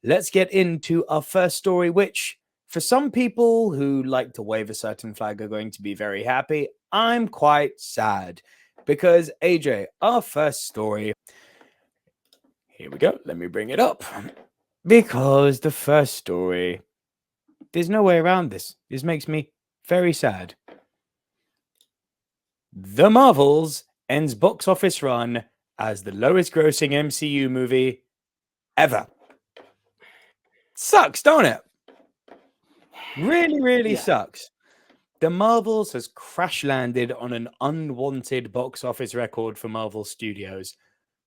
let's get into our first story, which for some people who like to wave a certain flag are going to be very happy. I'm quite sad because, AJ, our first story. Here we go. Let me bring it up. Because the first story, there's no way around this. This makes me very sad. The Marvels ends box office run as the lowest grossing MCU movie ever. Sucks, don't it? Really sucks. The Marvels has crash landed on an unwanted box office record for Marvel Studios.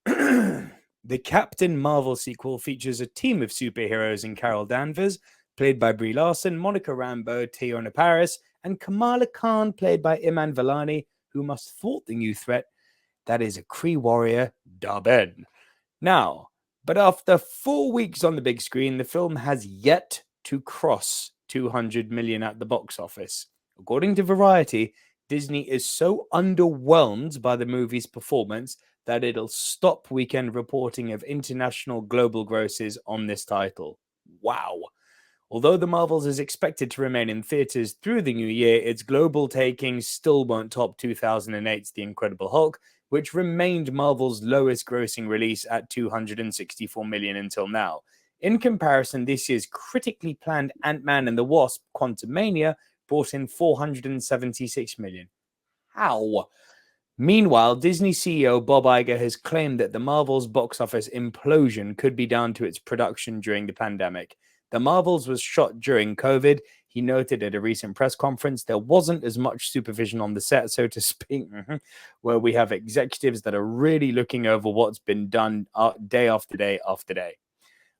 The Captain Marvel sequel features a team of superheroes in Carol Danvers, played by Brie Larson, Monica Rambeau, Teyonah Parris, and Kamala Khan, played by Iman Vellani, who must thwart the new threat that is a Kree warrior, Darben. Now, but after 4 weeks on the big screen, the film has yet to cross 200 million at the box office. According to Variety, Disney is so underwhelmed by the movie's performance that it'll stop weekend reporting of international global grosses on this title. Wow. Although The Marvels is expected to remain in theaters through the new year, its global takings still won't top 2008's The Incredible Hulk, which remained Marvel's lowest grossing release at 264 million until now. In comparison, this year's critically planned Ant-Man and the Wasp: Quantumania brought in 476 million. How? Meanwhile, Disney CEO Bob Iger has claimed that the Marvels box office implosion could be down to its production during the pandemic. The Marvels was shot during COVID. He noted at a recent press conference there wasn't as much supervision on the set, so to speak, where we have executives that are really looking over what's been done day after day after day.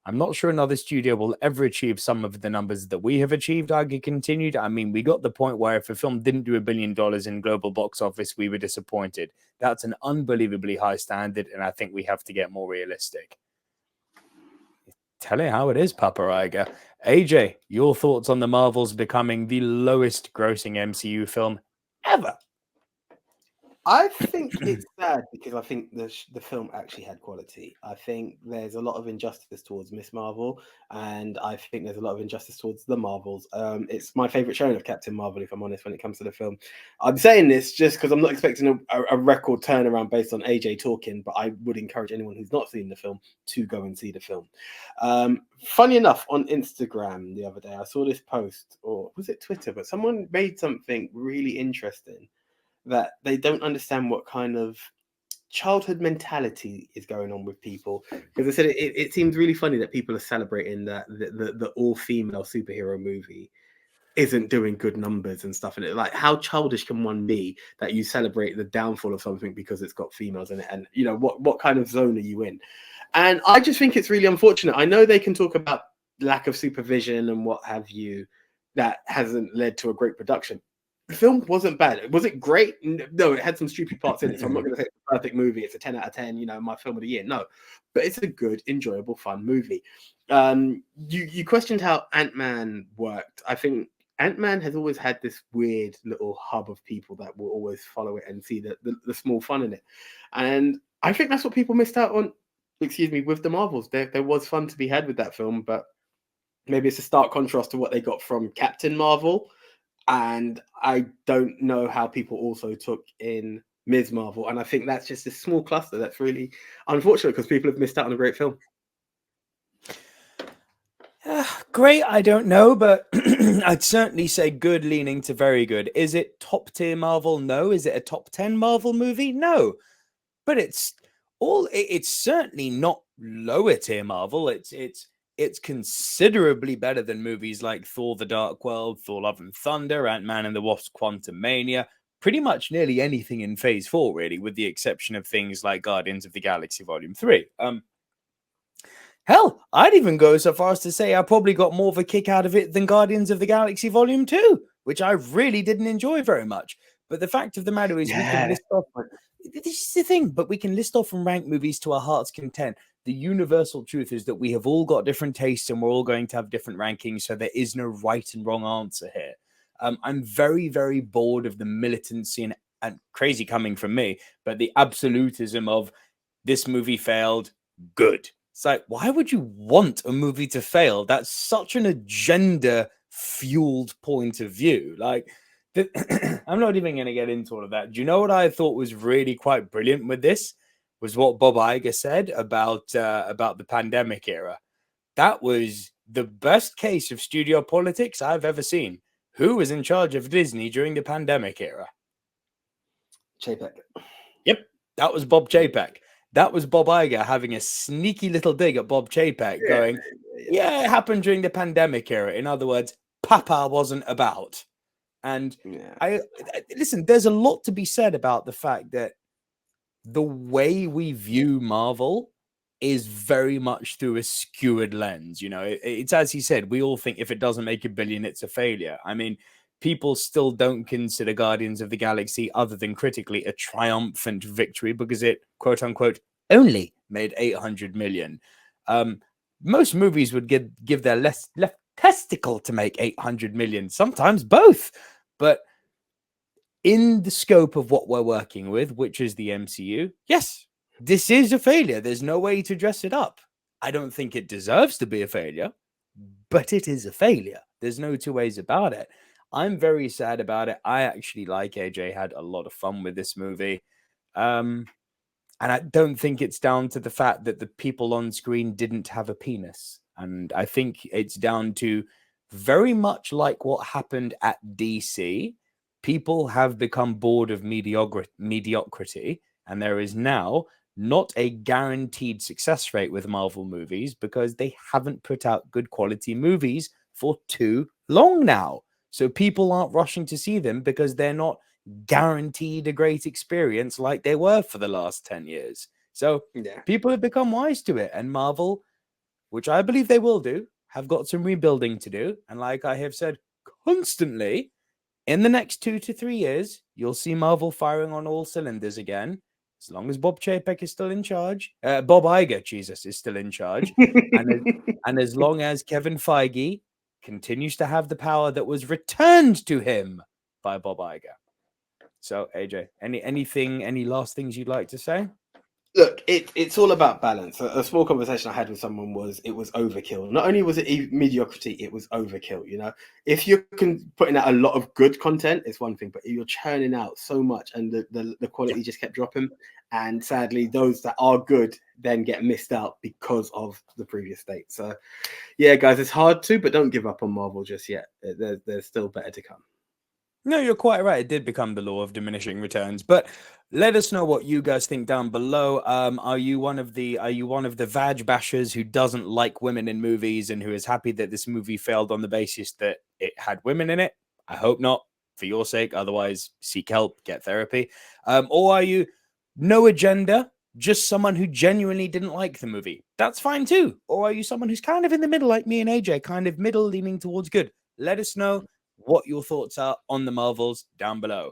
I'm not sure another studio will ever achieve some of the numbers that we have achieved, Iger continued. I mean, we got the point where if a film didn't do $1 billion in global box office, we were disappointed. That's an unbelievably high standard, and I think we have to get more realistic. Tell it how it is, Papa Iger. AJ, your thoughts on the Marvels becoming the lowest grossing MCU film ever? I think it's sad because I think the film actually had quality. I think there's a lot of injustice towards Miss Marvel, and I think there's a lot of injustice towards the Marvels. It's my favorite showing of Captain Marvel, if I'm honest, when it comes to the film. I'm saying this just because I'm not expecting a record turnaround based on AJ talking, but I would encourage anyone who's not seen the film to go and see the film. Funny enough, on Instagram the other day, I saw this post, or was it Twitter, but someone made something really interesting, that they don't understand what kind of childhood mentality is going on with people. Because I said it seems really funny that people are celebrating that the all-female superhero movie isn't doing good numbers and stuff. And it, like, how childish can one be that you celebrate the downfall of something because it's got females in it? And you know, what kind of zone are you in? And I just think it's really unfortunate. I know they can talk about lack of supervision and what have you, that hasn't led to a great production. The film wasn't bad. Was it great? No, it had some stupid parts in it. So I'm not going to say it's a perfect movie. It's a 10 out of 10, you know, my film of the year. No, but it's a good, enjoyable, fun movie. You questioned how Ant-Man worked. I think Ant-Man has always had this weird little hub of people that will always follow it and see the small fun in it. And I think that's what people missed out on, with the Marvels. There was fun to be had with that film, but maybe it's a stark contrast to what they got from Captain Marvel. And I don't know how people also took in Ms. Marvel. And I think that's just a small cluster that's really unfortunate because people have missed out on a great film. Great, I don't know, but I'd certainly say good leaning to very good. Is it top tier Marvel? No. Is it a top 10 Marvel movie? No. But it's certainly not lower tier Marvel. It's considerably better than movies like Thor: The Dark World, Thor: Love and Thunder, Ant-Man and the Wasp: Quantumania, pretty much nearly anything in Phase 4, really, with the exception of things like Guardians of the Galaxy Volume 3. Hell, I'd even go so far as to say I probably got more of a kick out of it than Guardians of the Galaxy Volume 2, which I really didn't enjoy very much. But the fact of the matter is, we can list off. This is the thing, but we can list off and rank movies to our heart's content. The universal truth is that we have all got different tastes and we're all going to have different rankings, so there is no right and wrong answer here. I'm very, very bored of the militancy and crazy coming from me, but the absolutism of this movie failed, good. It's like, why would you want a movie to fail? That's such an agenda fueled point of view. Like, I'm not even going to get into all of that. Do you know what I thought was really quite brilliant with this? Was what Bob Iger said about the pandemic era. That was the best case of studio politics I've ever seen. Who was in charge of Disney during the pandemic era? Chapek. Yep, that was Bob Chapek. That was Bob Iger having a sneaky little dig at Bob Chapek, going, yeah, it happened during the pandemic era. In other words, Papa wasn't about. And I listen, there's a lot to be said about the fact that the way we view Marvel is very much through a skewered lens. You know, it's as he said, we all think if it doesn't make $1 billion, it's a failure. I mean, people still don't consider Guardians of the Galaxy, other than critically, a triumphant victory because it, quote unquote, only made 800 million. Most movies would give their left testicle to make 800 million, sometimes both. But in the scope of what we're working with, which is the MCU, yes, this is a failure. There's no way to dress it up. I don't think it deserves to be a failure, but it is a failure. There's no two ways about it. I'm very sad about it. I actually, like AJ, had a lot of fun with this movie. And I don't think it's down to the fact that the people on screen didn't have a penis. And I think it's down to very much like what happened at DC. People have become bored of mediocrity, and there is now not a guaranteed success rate with Marvel movies because they haven't put out good quality movies for too long now. So people aren't rushing to see them because they're not guaranteed a great experience like they were for the last 10 years. So people have become wise to it, and Marvel, which I believe they will do, have got some rebuilding to do. And like I have said constantly, in the next 2 to 3 years, you'll see Marvel firing on all cylinders again. As long as Bob Chapek is still in charge, Bob Iger, Jesus, is still in charge, and as long as Kevin Feige continues to have the power that was returned to him by Bob Iger. So, AJ, any last things you'd like to say? Look, it's all about balance. A small conversation I had with someone was it was overkill. Not only was it mediocrity, it was overkill. You know, if you're putting out a lot of good content, it's one thing, but you're churning out so much and the quality just kept dropping. And sadly, those that are good then get missed out because of the previous state. So, yeah, guys, it's hard to, but don't give up on Marvel just yet. There's still better to come. No, you're quite right. It did become the law of diminishing returns. But let us know what you guys think down below. Are you one of the vag bashers who doesn't like women in movies and who is happy that this movie failed on the basis that it had women in it? I hope not, for your sake. Otherwise, seek help, get therapy. Or are you no agenda, just someone who genuinely didn't like the movie? That's fine too. Or are you someone who's kind of in the middle, like me and AJ, kind of middle leaning towards good? Let us know what your thoughts are on the Marvels down below.